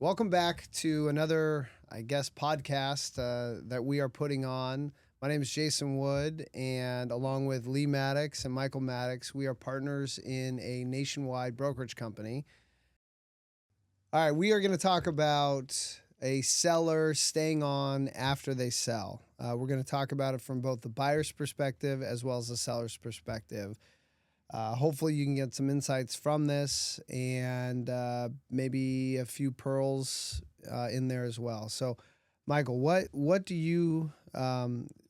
Welcome back to another, I guess, podcast that we are putting on. My name is Jason Wood, and along with Lee Maddox and Michael Maddox, we are partners in a nationwide brokerage company. All right, we are going to talk about a seller staying on after they sell. We're going to talk about it from both the buyer's perspective as well as the seller's perspective. Hopefully you can get some insights from this and maybe a few pearls in there as well. So, Michael, what do you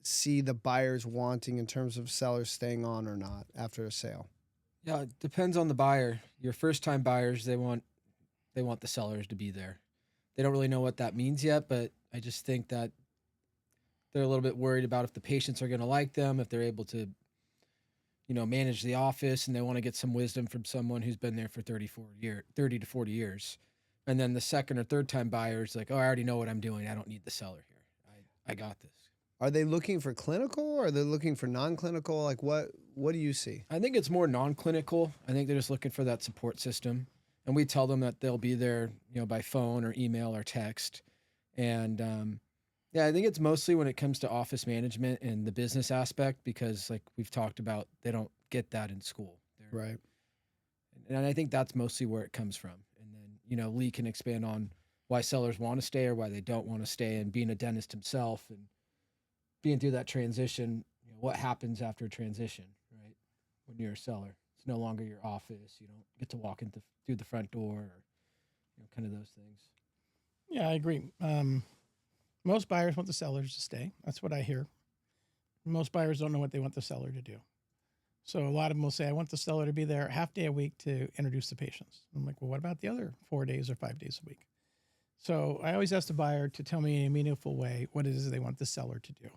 see the buyers wanting in terms of sellers staying on or not after a sale? Yeah, it depends on the buyer. Your first-time buyers, they want the sellers to be there. They don't really know what that means yet, but I just think that they're a little bit worried about if the patients are going to like them, if they're able to manage the office, and they want to get some wisdom from someone who's been there for 30 to 40 years. And then the second or third time buyers like, oh, I already know what I'm doing. I don't need the seller here. I got this. Are they looking for clinical or are they looking for non-clinical? Like what do you see? I think it's more non-clinical. I think they're just looking for that support system. And we tell them that they'll be there, by phone or email or text. And, yeah, I think it's mostly when it comes to office management and the business aspect, because like we've talked about, they don't get that in school. Right. And I think that's mostly where it comes from. And then, Lee can expand on why sellers want to stay or why they don't want to stay, and being a dentist himself and being through that transition, what happens after a transition, right? When you're a seller, it's no longer your office. You don't get to walk through the front door or, kind of those things. Yeah, I agree. Most buyers want the sellers to stay. That's what I hear. Most buyers don't know what they want the seller to do. So a lot of them will say, I want the seller to be there half day a week to introduce the patients. I'm like, well, what about the other 4 days or 5 days a week? So I always ask the buyer to tell me in a meaningful way what it is they want the seller to do.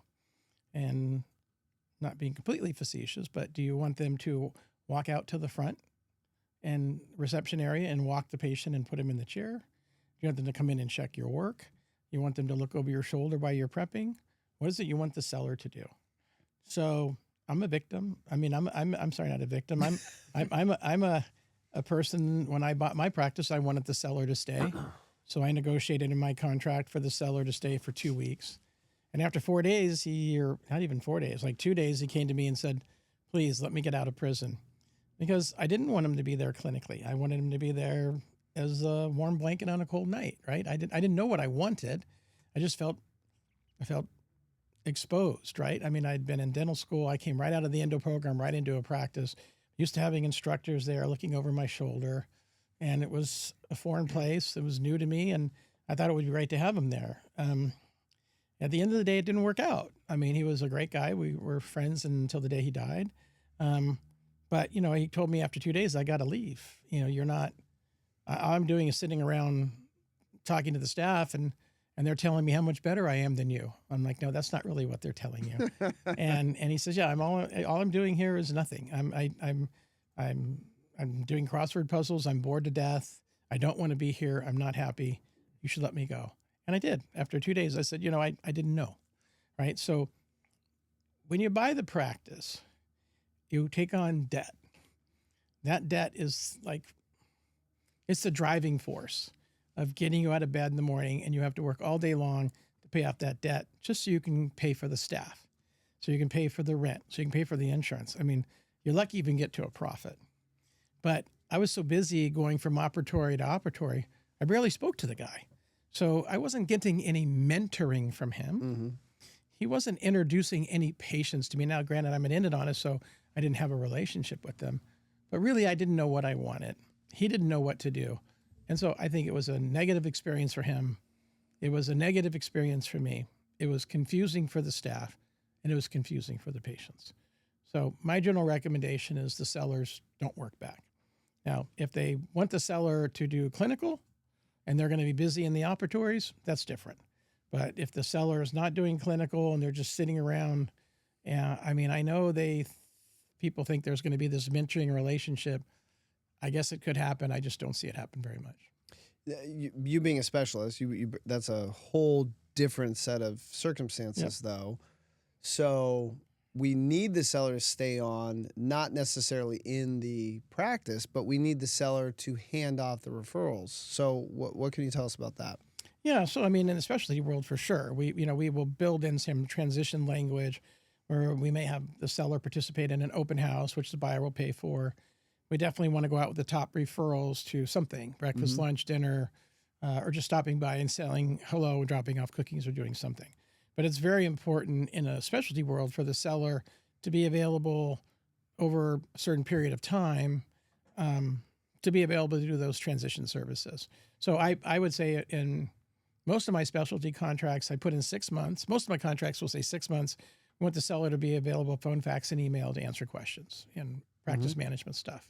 And not being completely facetious, but do you want them to walk out to the front and reception area and walk the patient and put him in the chair? Do you want them to come in and check your work? You want them to look over your shoulder while you're prepping? What is it you want the seller to do? So I'm a victim. I mean, I'm sorry, not a victim. I'm a person. When I bought my practice, I wanted the seller to stay. So I negotiated in my contract for the seller to stay for 2 weeks. And after 4 days, or not even 4 days, like 2 days, he came to me and said, please let me get out of prison. Because I didn't want him to be there clinically. I wanted him to be there as a warm blanket on a cold night, right? I didn't know what I wanted. I felt exposed, right? I mean, I'd been in dental school. I came right out of the endo program, right into a practice, used to having instructors there looking over my shoulder. And it was a foreign place. It was new to me. And I thought it would be great to have him there. At the end of the day, it didn't work out. I mean, he was a great guy. We were friends until the day he died. But, he told me after 2 days, I got to leave. You're not, all I'm doing is sitting around talking to the staff and they're telling me how much better I am than you. I'm like, no, that's not really what they're telling you. and he says, yeah, all I'm doing here is nothing. I'm doing crossword puzzles. I'm bored to death. I don't want to be here. I'm not happy. You should let me go. And I did. After 2 days, I said, I didn't know. Right. So when you buy the practice, you take on debt. That debt is it's the driving force of getting you out of bed in the morning, and you have to work all day long to pay off that debt just so you can pay for the staff, so you can pay for the rent, so you can pay for the insurance. I mean, you're lucky you even get to a profit. But I was so busy going from operatory to operatory, I barely spoke to the guy. So I wasn't getting any mentoring from him. Mm-hmm. He wasn't introducing any patients to me. Now, granted, I'm an endodontist, so I didn't have a relationship with them. But really, I didn't know what I wanted. He didn't know what to do. And so I think it was a negative experience for him. It was a negative experience for me. It was confusing for the staff, and it was confusing for the patients. So my general recommendation is the sellers don't work back. Now, if they want the seller to do clinical and they're going to be busy in the operatories, that's different. But if the seller is not doing clinical and they're just sitting around, I mean, I know people think there's going to be this mentoring relationship. I guess it could happen. I just don't see it happen very much. You being a specialist, that's a whole different set of circumstances, though. So we need the seller to stay on, not necessarily in the practice, but we need the seller to hand off the referrals. So what can you tell us about that? Yeah, so I mean, in the specialty world, for sure, we will build in some transition language, where we may have the seller participate in an open house, which the buyer will pay for. We definitely want to go out with the top referrals to something: breakfast, lunch, dinner, or just stopping by and saying hello, dropping off cookies, or doing something. But it's very important in a specialty world for the seller to be available over a certain period of time, to be available to do those transition services. So I would say in most of my specialty contracts, I put in 6 months. Most of my contracts will say 6 months. We want the seller to be available phone, fax, and email to answer questions and practice management stuff.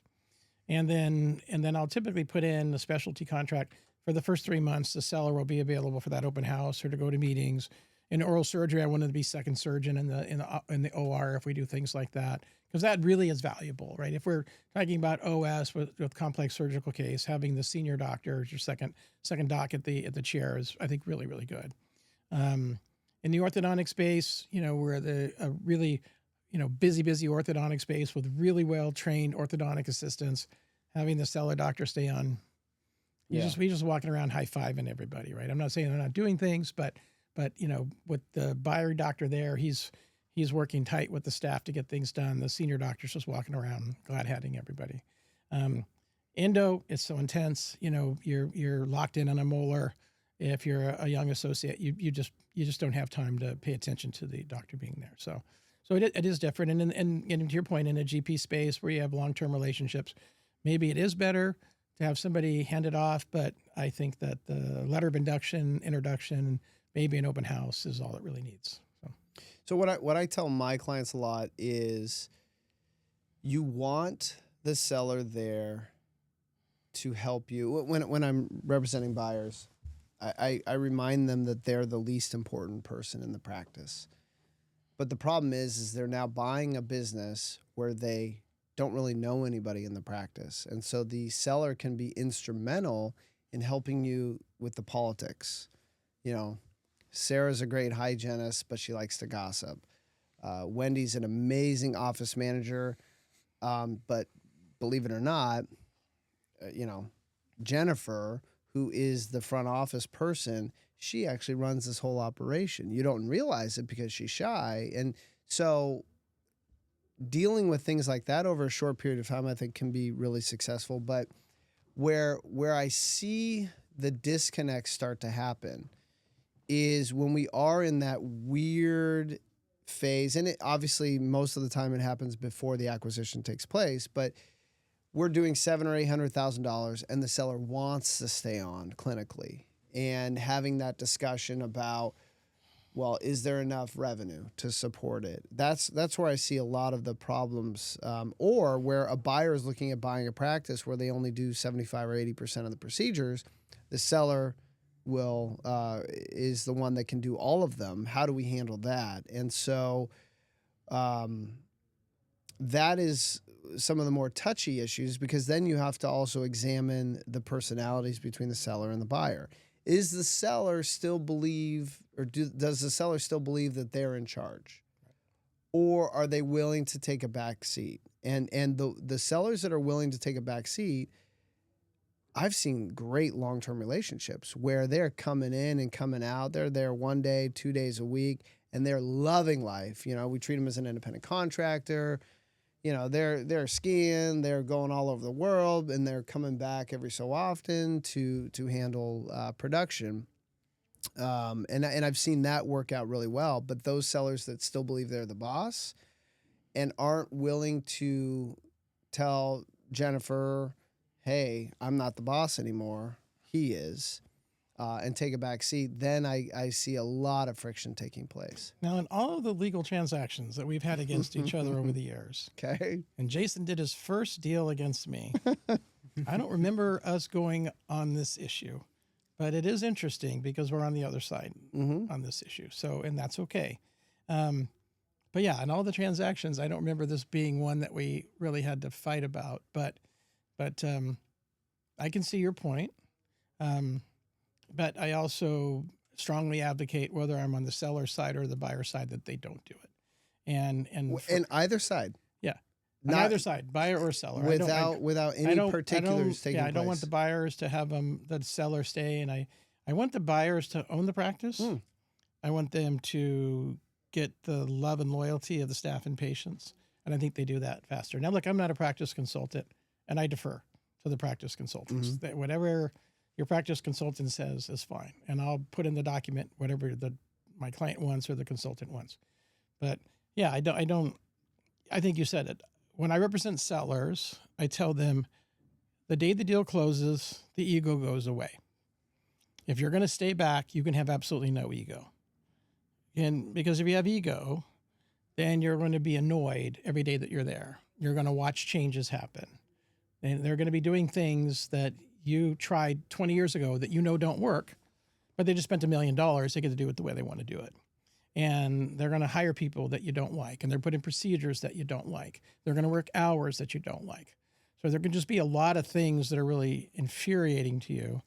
And then I'll typically put in a specialty contract for the first 3 months. The seller will be available for that open house or to go to meetings. In oral surgery, I wanted to be second surgeon in the OR if we do things like that, because that really is valuable, right? If we're talking about OS with complex surgical case, having the senior doctor as your second doc at the chair is, I think, really, really good. In the orthodontic space, we're a really, busy orthodontic space with really well trained orthodontic assistants. Having the seller doctor stay on, we just walking around high fiving everybody, right? I'm not saying they're not doing things, but with the buyer doctor there, he's working tight with the staff to get things done. The senior doctor's just walking around glad-handing everybody. Endo, it's so intense. You're locked in on a molar. If you're a young associate, you just don't have time to pay attention to the doctor being there. So it is different. And getting to your point, in a GP space where you have long-term relationships, maybe it is better to have somebody hand it off. But I think that the letter of introduction, maybe an open house is all it really needs. So what I tell my clients a lot is, you want the seller there to help you. When I'm representing buyers, I remind them that they're the least important person in the practice. But the problem is they're now buying a business where they don't really know anybody in the practice. And so the seller can be instrumental in helping you with the politics. Sarah's a great hygienist, but she likes to gossip. Wendy's an amazing office manager, but believe it or not, Jennifer, who is the front office person, she actually runs this whole operation. You don't realize it because she's shy. And so dealing with things like that over a short period of time, I think, can be really successful. But where I see the disconnect start to happen is when we are in that weird phase, and obviously most of the time it happens before the acquisition takes place, but we're doing $700,000 or $800,000, and the seller wants to stay on clinically, and having that discussion about, well, is there enough revenue to support it? That's where I see a lot of the problems, or where a buyer is looking at buying a practice where they only do 75 or 80% of the procedures. The seller is the one that can do all of them. How do we handle that? And so that is some of the more touchy issues, because then you have to also examine the personalities between the seller and the buyer. Is the seller still believe, or does the seller still believe that they're in charge? Or are they willing to take a back seat? And the sellers that are willing to take a back seat, I've seen great long-term relationships where they're coming in and coming out. They're there 1 day, 2 days a week, and they're loving life. We treat them as an independent contractor. They're skiing, they're going all over the world, and they're coming back every so often to handle production. And I've seen that work out really well. But those sellers that still believe they're the boss and aren't willing to tell Jennifer, hey, I'm not the boss anymore, he is, and take a back seat, then I see a lot of friction taking place. Now, in all of the legal transactions that we've had against each other over the years, okay, and Jason did his first deal against me, I don't remember us going on this issue, but it is interesting because we're on the other side on this issue. So, and that's okay. But yeah, in all the transactions, I don't remember this being one that we really had to fight about, but I can see your point. But I also strongly advocate, whether I'm on the seller side or the buyer side, that they don't do it. and And either side. yeah, on either side, buyer or seller, without any particulars taking place. I don't want the buyers to have the seller stay, and I want the buyers to own the practice. I want them to get the love and loyalty of the staff and patients, and I think they do that faster. Now, look, I'm not a practice consultant, and I defer to the practice consultants. That whatever your practice consultant says is fine, and I'll put in the document whatever my client wants or the consultant wants. But yeah, I don't. I think you said it. When I represent sellers, I tell them the day the deal closes, the ego goes away. If you're going to stay back, you can have absolutely no ego. And because if you have ego, then you're going to be annoyed every day that you're there. You're going to watch changes happen. And they're going to be doing things that you tried 20 years ago that you know don't work, but they just spent $1 million. They get to do it the way they want to do it. And they're going to hire people that you don't like, and they're putting procedures that you don't like. They're going to work hours that you don't like. So there can just be a lot of things that are really infuriating to you.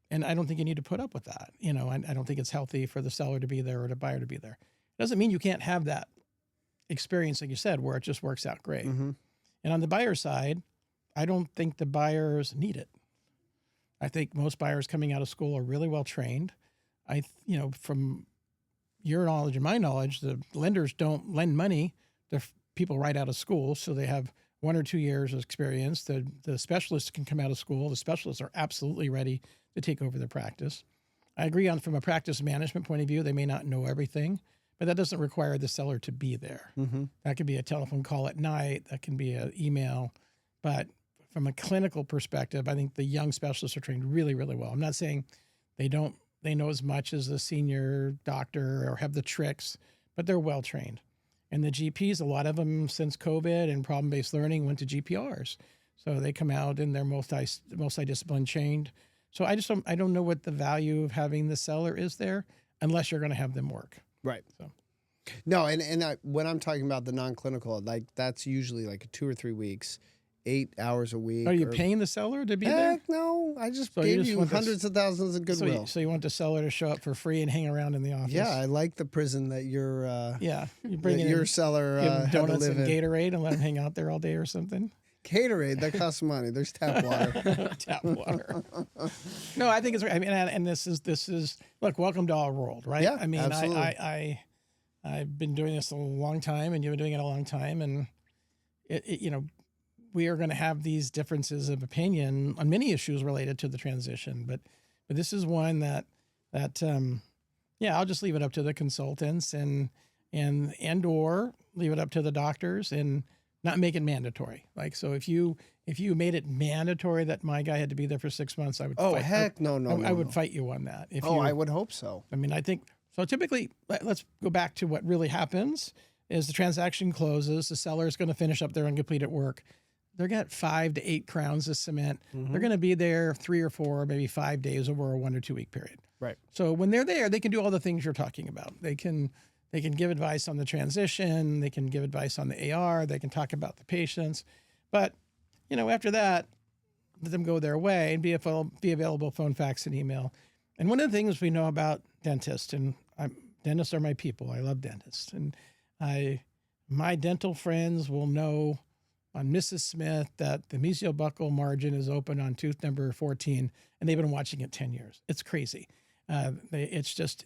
And I don't think you need to put up with that. You know, I don't think it's healthy for the seller to be there or the buyer to be there. It doesn't mean you can't have that experience, like you said, where it just works out great. And on the buyer side, I don't think the buyers need it. I think most buyers coming out of school are really well trained. From your knowledge and my knowledge, the lenders don't lend money to people right out of school. So they have 1 or 2 years of experience. The specialists can come out of school. The specialists are absolutely ready to take over their practice. I agree from a practice management point of view, they may not know everything, but that doesn't require the seller to be there. That could be a telephone call at night. That can be an email. But from a clinical perspective, I think the young specialists are trained really, really well. I'm not saying they know as much as the senior doctor or have the tricks, but they're well trained. And the GPs, a lot of them since COVID and problem-based learning went to GPRs. So they come out and they're multi-discipline trained. So I don't know what the value of having the seller is there unless you're going to have them work. Right. So. No, and when I'm talking about the non-clinical, like that's usually like 2 or 3 weeks, 8 hours a week. Are you paying the seller to be there? Heck no. I just gave you hundreds of thousands of goodwill. So you want the seller to show up for free and hang around in the office? Yeah, I like the prison that you bring your seller give them donuts had to live and in. Gatorade and let them hang out there all day or something. Gatorade, that costs money. There's tap water. Tap water. No, I think it's. I mean, and this is. Look, welcome to our world, right? Yeah, I mean, absolutely. I've been doing this a long time, and you've been doing it a long time, and we are going to have these differences of opinion on many issues related to the transition, but this is one that I'll just leave it up to the consultants and or leave it up to the doctors and not make it mandatory. Like, so if you made it mandatory that my guy had to be there for 6 months, I would. Oh, fight. heck no. I would fight you on that. I would hope so. I mean, I think so. Typically, let's go back to what really happens is the transaction closes. The seller is going to finish up their uncompleted work. They're got 5 to 8 crowns of cement. They're going to be there 3 or 4, maybe 5 days over a 1 or 2 week period. Right. So when they're there, they can do all the things you're talking about. They can give advice on the transition. They can give advice on the AR. They can talk about the patients. But, after that, let them go their way and be available phone, fax, and email. And one of the things we know about dentists, and dentists are my people. I love dentists. And my dental friends will know on Mrs. Smith that the mesiobuccal margin is open on tooth number 14, and they've been watching it 10 years. It's crazy. It's just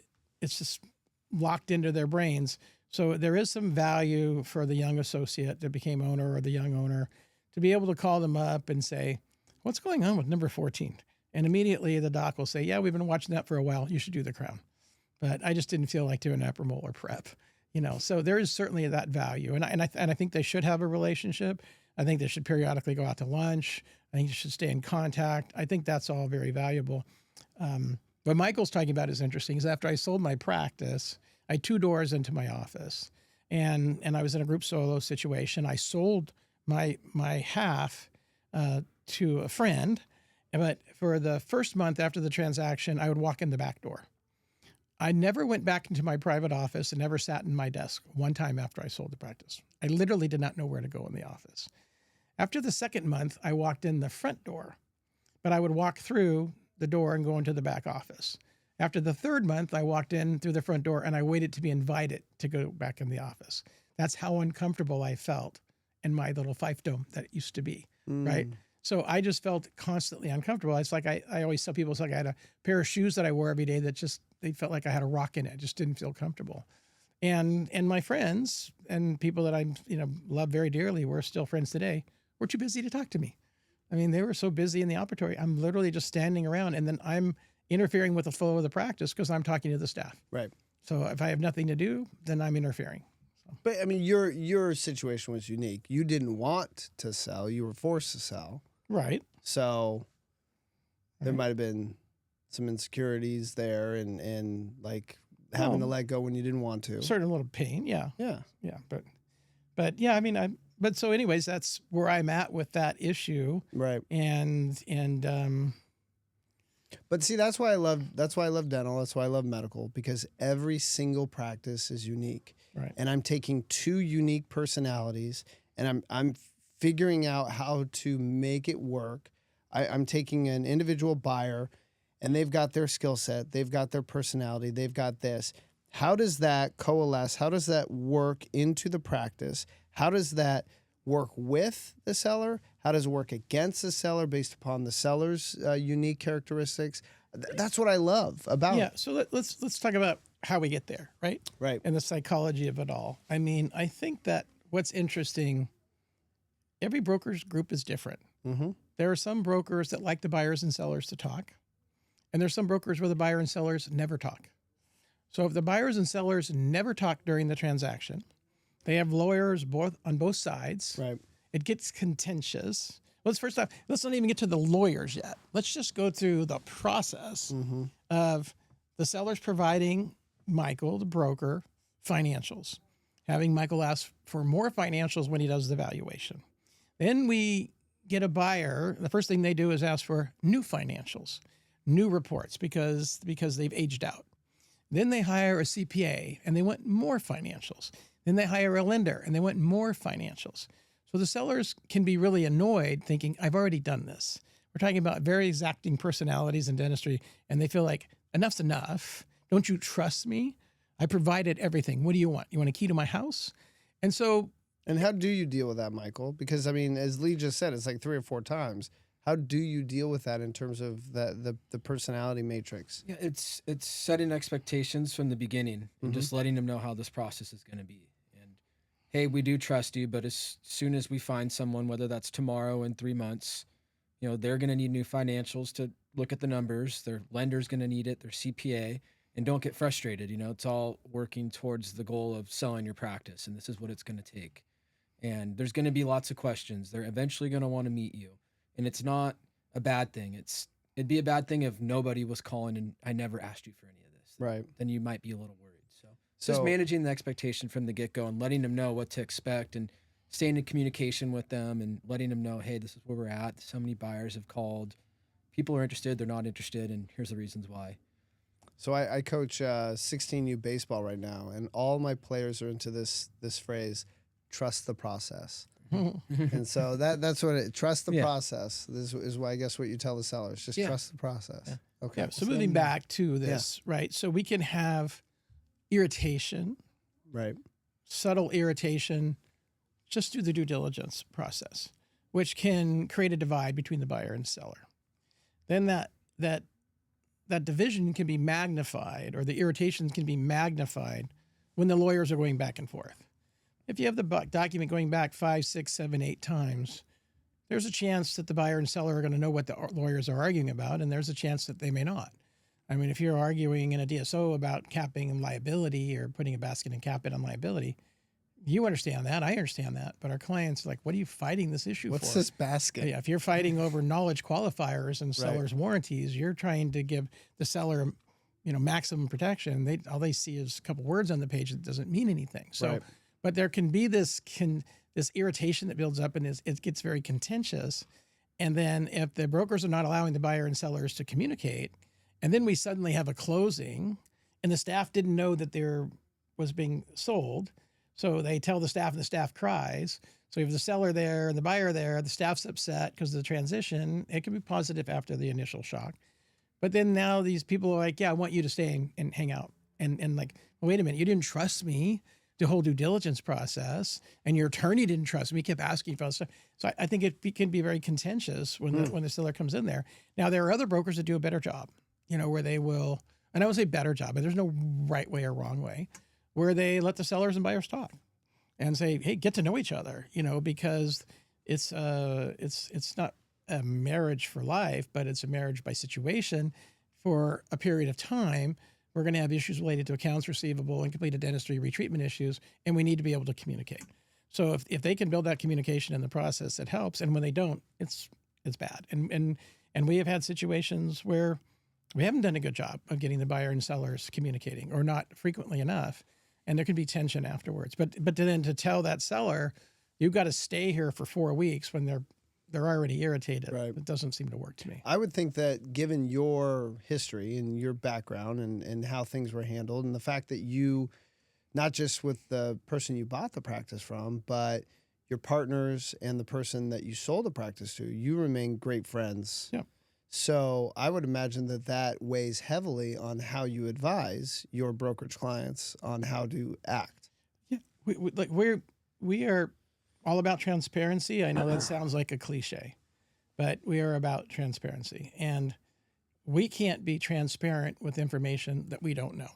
locked into their brains. So there is some value for the young associate that became owner or the young owner to be able to call them up and say, what's going on with number 14? And immediately the doc will say, yeah, we've been watching that for a while. You should do the crown. But I just didn't feel like doing epimolar prep. So there is certainly that value. And I think they should have a relationship. I think they should periodically go out to lunch. I think you should stay in contact. I think that's all very valuable. What Michael's talking about is interesting. Is after I sold my practice, I had 2 doors into my office, and I was in a group solo situation. I sold my half to a friend, but for the first month after the transaction, I would walk in the back door. I never went back into my private office and never sat in my desk one time after I sold the practice. I literally did not know where to go in the office. After the second month, I walked in the front door, but I would walk through the door and go into the back office. After the third month, I walked in through the front door and I waited to be invited to go back in the office. That's how uncomfortable I felt in my little fiefdom that it used to be, right? So I just felt constantly uncomfortable. It's like I always tell people, it's like I had a pair of shoes that I wore every day that just, they felt like I had a rock in it. I just didn't feel comfortable. And my friends and people that I love very dearly, we're still friends today, were too busy to talk to me. I mean, they were so busy in the operatory. I'm literally just standing around, and then I'm interfering with the flow of the practice because I'm talking to the staff. Right. So if I have nothing to do, then I'm interfering. But I mean, your situation was unique. You didn't want to sell; you were forced to sell. Right. So there might have been some insecurities there, and like having to let go when you didn't want to. Certain little pain. Yeah. Yeah. Yeah. But yeah, I mean, but so anyways, that's where I'm at with that issue. Right. But see, that's why I love dental. That's why I love medical, because every single practice is unique. Right. And I'm taking two unique personalities, and I'm figuring out how to make it work. I'm taking an individual buyer, and they've got their skill set, they've got their personality, they've got this. How does that coalesce? How does that work into the practice? How does that work with the seller? How does it work against the seller based upon the seller's unique characteristics? That's what I love about it. So let's talk about how we get there, right? Right. And the psychology of it all. I mean, I think that what's interesting, every broker's group is different. Mm-hmm. There are some brokers that like the buyers and sellers to talk, and there's some brokers where the buyer and sellers never talk. So if the buyers and sellers never talk during the transaction, they have lawyers on both sides. Right. It gets contentious. Let's not even get to the lawyers yet. Let's just go through the process of the sellers providing Michael, the broker, financials, having Michael ask for more financials when he does the valuation. Then we get a buyer. The first thing they do is ask for new financials, new reports, because they've aged out. Then they hire a CPA and they want more financials. Then they hire a lender and they want more financials. So the sellers can be really annoyed thinking, I've already done this. We're talking about very exacting personalities in dentistry, and they feel like enough's enough. Don't you trust me? I provided everything. What do you want? You want a key to my house? And how do you deal with that, Michael? Because I mean, as Lee just said, it's like 3 or 4 times. How do you deal with that in terms of the personality matrix? Yeah, it's setting expectations from the beginning and just letting them know how this process is going to be. And hey, we do trust you, but as soon as we find someone, whether that's tomorrow in 3 months, they're going to need new financials to look at the numbers. Their lender's going to need it, their CPA, and don't get frustrated. It's all working towards the goal of selling your practice, and this is what it's going to take. And there's going to be lots of questions. They're eventually going to want to meet you. And it's not a bad thing. It'd be a bad thing if nobody was calling and I never asked you for any of this. Right. Then you might be a little worried. So just managing the expectation from the get-go and letting them know what to expect and staying in communication with them and letting them know, hey, this is where we're at. So many buyers have called. People are interested. They're not interested. And here's the reasons why. So I coach 16U baseball right now, and all my players are into this phrase, trust the process. And so that's what trust the process. This is why I guess what you tell the sellers, just trust the process. Yeah. Okay. Yeah, so moving back to this, right? So we can have irritation, right? Subtle irritation, just through the due diligence process, which can create a divide between the buyer and seller. Then that division can be magnified, or the irritations can be magnified when the lawyers are going back and forth. If you have the document going back 5, 6, 7, 8 times, there's a chance that the buyer and seller are going to know what the lawyers are arguing about, and there's a chance that they may not. I mean, if you're arguing in a DSO about capping and liability or putting a basket and cap it on liability, you understand that, I understand that, but our clients are like, what are you fighting this issue for? What's this basket? Yeah, if you're fighting over knowledge qualifiers and seller's warranties, you're trying to give the seller, maximum protection. All they see is a couple words on the page that doesn't mean anything. So, but there can be this irritation that builds up, and it gets very contentious. And then if the brokers are not allowing the buyer and sellers to communicate, and then we suddenly have a closing, and the staff didn't know that there was being sold, so they tell the staff, and the staff cries. So you have the seller there and the buyer there, the staff's upset because of the transition. It can be positive after the initial shock. But then now these people are like, yeah, I want you to stay and hang out. And like, well, wait a minute, you didn't trust me. the whole due diligence process, and your attorney didn't trust me, kept asking for stuff. So I think it can be very contentious when the seller comes in there. Now, there are other brokers that do a better job, where they will, and I would say better job, but there's no right way or wrong way, where they let the sellers and buyers talk and say, hey, get to know each other, because it's not a marriage for life, but it's a marriage by situation for a period of time. We're going to have issues related to accounts receivable, incompleted dentistry, retreatment issues, and we need to be able to communicate. So if they can build that communication in the process, it helps. And when they don't, it's bad. And we have had situations where we haven't done a good job of getting the buyer and sellers communicating, or not frequently enough, and there can be tension afterwards. But then to tell that seller, you've got to stay here for 4 weeks when they're already irritated. Right. It doesn't seem to work to me. I would think that given your history and your background and how things were handled, and the fact that you, not just with the person you bought the practice from, but your partners and the person that you sold the practice to, you remain great friends. Yeah. So I would imagine that weighs heavily on how you advise your brokerage clients on how to act. Yeah, we are all about transparency. I know that sounds like a cliche, but we are about transparency, and we can't be transparent with information that we don't know.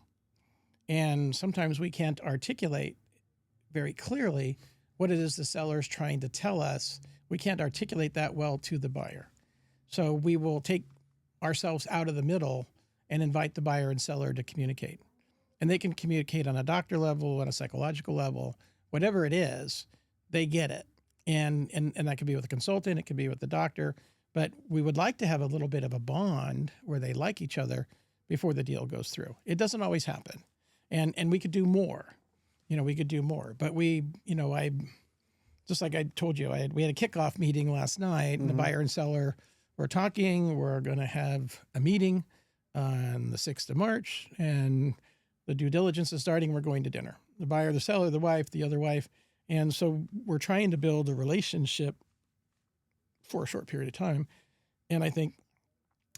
And sometimes we can't articulate very clearly what it is the seller is trying to tell us. We can't articulate that well to the buyer. So we will take ourselves out of the middle and invite the buyer and seller to communicate. And they can communicate on a doctor level, on a psychological level, whatever it is, they get it. And that could be with a consultant, it could be with the doctor, but we would like to have a little bit of a bond where they like each other before the deal goes through. It doesn't always happen. And we could do more. We could do more. But I just like I told you, we had a kickoff meeting last night, and the buyer and seller were talking. We're going to have a meeting on the 6th of March, and the due diligence is starting. We're going to dinner. The buyer, the seller, the wife, the other wife. And so we're trying to build a relationship for a short period of time. And I think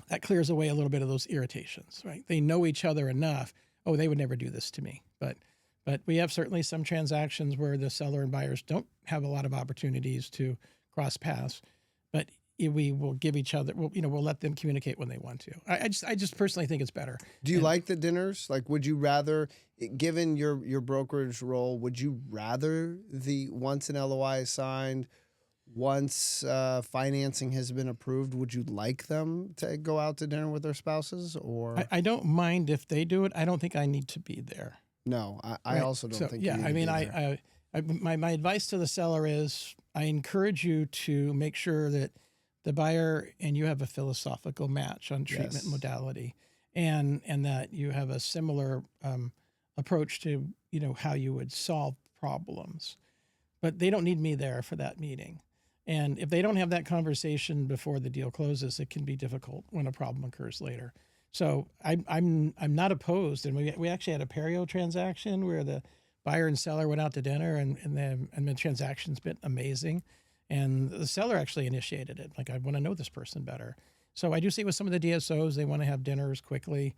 that clears away a little bit of those irritations, right? They know each other enough. Oh, they would never do this to me. But we have certainly some transactions where the seller and buyers don't have a lot of opportunities to cross paths, but we will give each other, we'll let them communicate when they want to. I just personally think it's better. Do you like the dinners? Like, would you rather, given your brokerage role, would you rather once an LOI is signed, once financing has been approved, would you like them to go out to dinner with their spouses? Or I don't mind if they do it. I don't think I need to be there. No, I also don't think. Yeah, you need to be there. My advice to the seller is I encourage you to make sure that the buyer and you have a philosophical match on treatment modality, and that you have a similar approach to how you would solve problems. But they don't need me there for that meeting. And if they don't have that conversation before the deal closes, it can be difficult when a problem occurs later. So I'm not opposed. And we actually had a perio transaction where the buyer and seller went out to dinner, and the transaction's been amazing. And the seller actually initiated it. Like, I want to know this person better. So I do see with some of the DSOs, they want to have dinners quickly.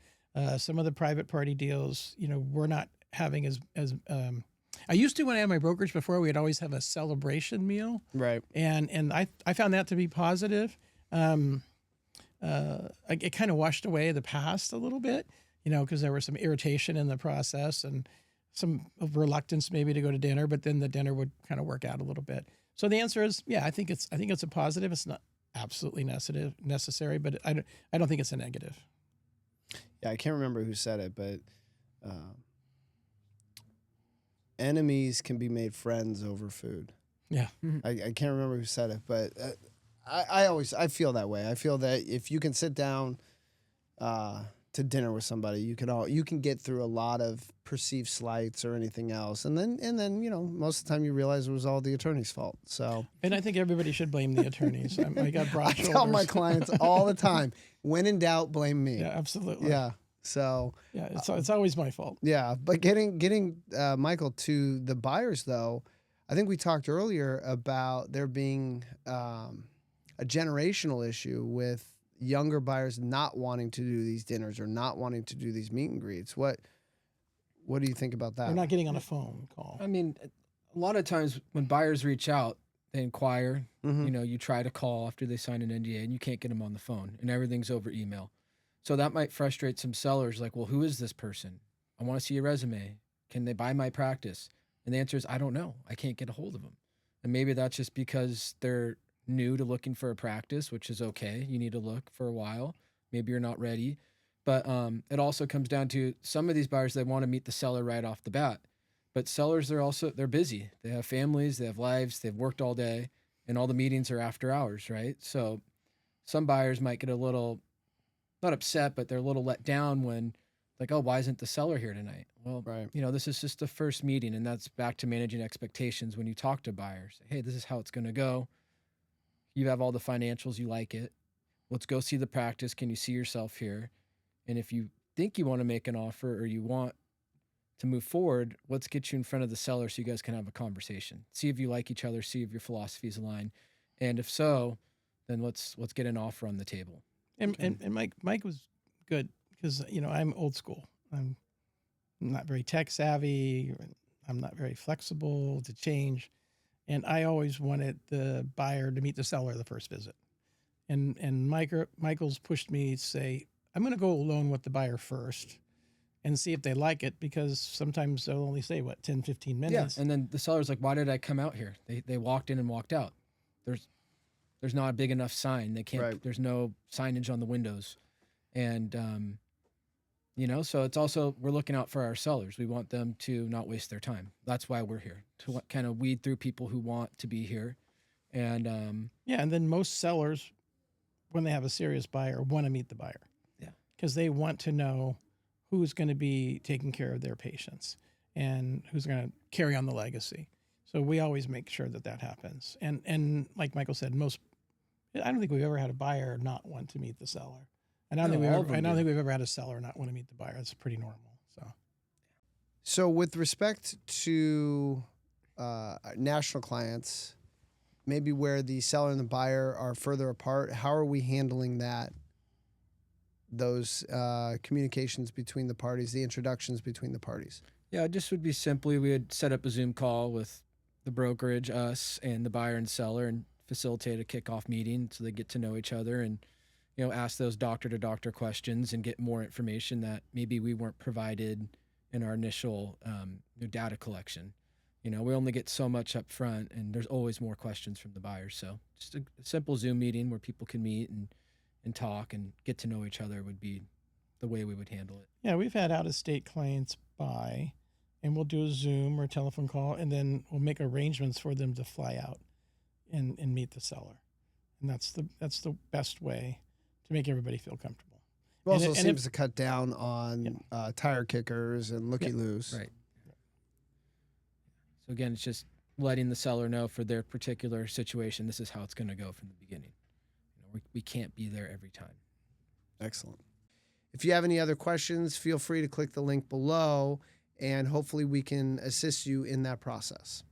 Some of the private party deals, we're not having as I used to when I had my brokerage before, we'd always have a celebration meal. Right. And I found that to be positive. It kind of washed away the past a little bit, because there was some irritation in the process and some reluctance maybe to go to dinner, but then the dinner would kind of work out a little bit. So the answer is, yeah, I think it's a positive. It's not absolutely necessary, but I don't think it's a negative. Yeah, I can't remember who said it, but enemies can be made friends over food. Yeah. I can't remember who said it, but I feel that way. I feel that if you can sit down to dinner with somebody, you can get through a lot of perceived slights or anything else, and then most of the time you realize it was all the attorney's fault. So, and I think everybody should blame the attorneys. I got broad shoulders. I tell my clients all the time, when in doubt, blame me. Yeah, absolutely. Yeah. So yeah, it's always my fault. Yeah, but getting Michael, to the buyers though, I think we talked earlier about there being a generational issue with younger buyers not wanting to do these dinners or not wanting to do these meet and greets. What do you think about that? They're not getting on a phone call. I mean, a lot of times when buyers reach out, they inquire. Mhm. You know, you try to call after they sign an NDA and you can't get them on the phone, and everything's over email. So that might frustrate some sellers. Like, well, who is this person? I want to see a resume. Can they buy my practice? And the answer is, I don't know. I can't get a hold of them. And maybe that's just because they're new to looking for a practice, which is okay. You need to look for a while. Maybe you're not ready. But it also comes down to some of these buyers, they want to meet the seller right off the bat. But sellers, they're busy. They have families, they have lives, they've worked all day, and all the meetings are after hours, right? So some buyers might get a little, not upset, but they're a little let down when, like, oh, why isn't the seller here tonight? Well, Right. you know, this is just the first meeting, and that's back to managing expectations when you talk to buyers. Hey, this is how it's going to go. You have all the financials, you like it. Let's go see the practice. Can you see yourself here? And if you think you want to make an offer or you want to move forward, let's get you in front of the seller so you guys can have a conversation. See if you like each other, see if your philosophies align. And if so, then let's get an offer on the table. And Mike was good because, you know, I'm old school. I'm not very tech savvy. I'm not very flexible to change. And I always wanted the buyer to meet the seller the first visit. And Michael's pushed me to say, I'm going to go alone with the buyer first and see if they like it, because sometimes they'll only say, 10, 15 minutes. Yeah. And then the seller's like, why did I come out here? They walked in and walked out. There's not a big enough sign. They can't, Right. There's no signage on the windows. And, you know, so it's also, we're looking out for our sellers. We want them to not waste their time. That's why we're here, to kind of weed through people who want to be here. And, Yeah, and then most sellers, when they have a serious buyer, want to meet the buyer. Yeah. Because they want to know who's going to be taking care of their patients and who's going to carry on the legacy. So we always make sure that happens. And like Michael said, I don't think we've ever had a buyer not want to meet the seller. And I don't think we've ever had a seller not want to meet the buyer. That's pretty normal. So with respect to national clients, maybe where the seller and the buyer are further apart, how are we handling that? Those communications between the parties, the introductions between the parties. yeah, it just would be simply, we would set up a Zoom call with the brokerage, us, and the buyer and seller, and facilitate a kickoff meeting so they get to know each other and, you know, ask those doctor-to-doctor questions and get more information that maybe we weren't provided in our initial data collection. You know, we only get so much up front, and there's always more questions from the buyers. So just a simple Zoom meeting where people can meet and talk and get to know each other would be the way we would handle it. Yeah, we've had out-of-state clients buy, and we'll do a Zoom or telephone call, and then we'll make arrangements for them to fly out and meet the seller. And that's the best way to make everybody feel comfortable. It also and seems to cut down on tire kickers and looky-loos. Right. So again, it's just letting the seller know for their particular situation, this is how it's going to go from the beginning. You know, we can't be there every time. Excellent. If you have any other questions, feel free to click the link below, and hopefully we can assist you in that process.